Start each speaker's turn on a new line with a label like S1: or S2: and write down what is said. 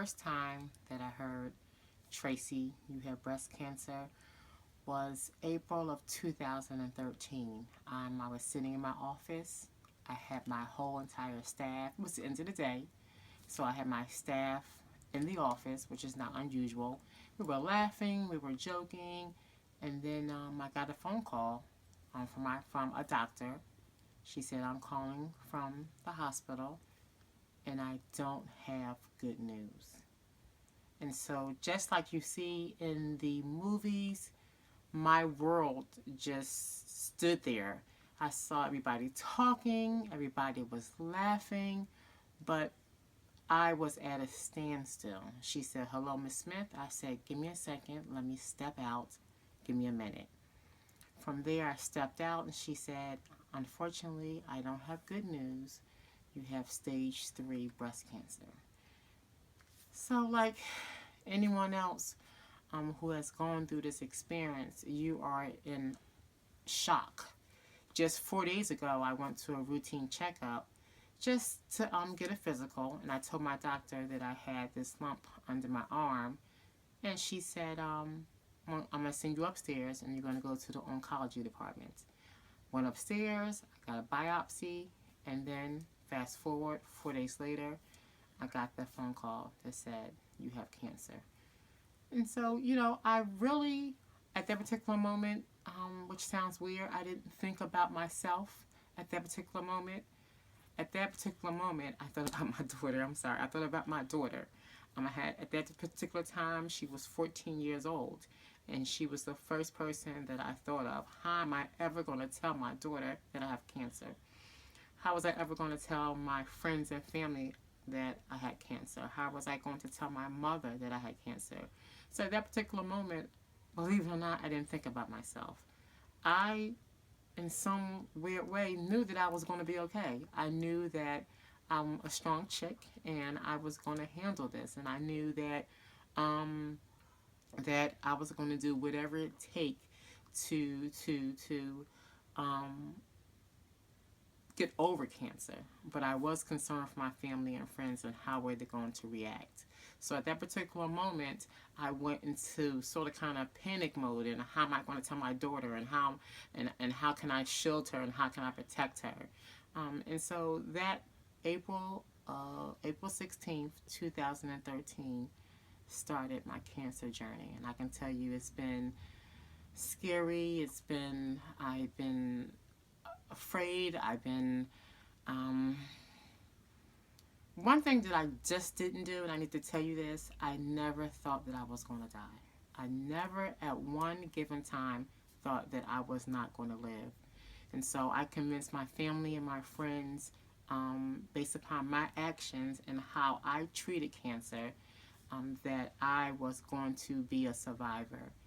S1: first time that I heard, Tracy, you have breast cancer, was April of 2013. I was sitting in my office. I had my whole entire staff. It was the end of the day. So I had my staff in the office, which is not unusual. We were laughing, we were joking, and then I got a phone call from a doctor. She said, I'm calling from the hospital and I don't have good news. And so, just like you see in the movies, my world just stood there. I saw everybody talking, everybody was laughing, but I was at a standstill. She said, hello, Miss Smith. I said, give me a second. Let me step out. Give me a minute. From there, I stepped out and she said, unfortunately, I don't have good news. You have stage 3 breast cancer. So, like anyone else who has gone through this experience, you are in shock. Just 4 days ago, I went to a routine checkup just to get a physical, and I told my doctor that I had this lump under my arm, and she said, I'm going to send you upstairs, and you're going to go to the oncology department. Went upstairs, I got a biopsy, and then fast forward 4 days later, I got the phone call that said, you have cancer. And so, I really, at that particular moment, which sounds weird, I didn't think about myself at that particular moment. At that particular moment, I thought about my daughter. I'm sorry. I thought about my daughter. At that particular time, she was 14 years old. And she was the first person that I thought of. How am I ever going to tell my daughter that I have cancer? How was I ever going to tell my friends and family that I had cancer? How was I going to tell my mother that I had cancer? So at that particular moment, believe it or not, I didn't think about myself. I, in some weird way, knew that I was going to be okay. I knew that I'm a strong chick and I was going to handle this. And I knew that that I was going to do whatever it takes to get over cancer. But I was concerned for my family and friends and how were they going to react. So at that particular moment, I went into sort of kind of panic mode, and how am I going to tell my daughter, and how can I shield her, and how can I protect her. And so that April 16th, 2013 started my cancer journey. And I can tell you it's been scary. I've been afraid. One thing that I just didn't do, and I need to tell you this, I never thought that I was going to die. I never at one given time thought that I was not going to live. And so I convinced my family and my friends, based upon my actions and how I treated cancer, that I was going to be a survivor.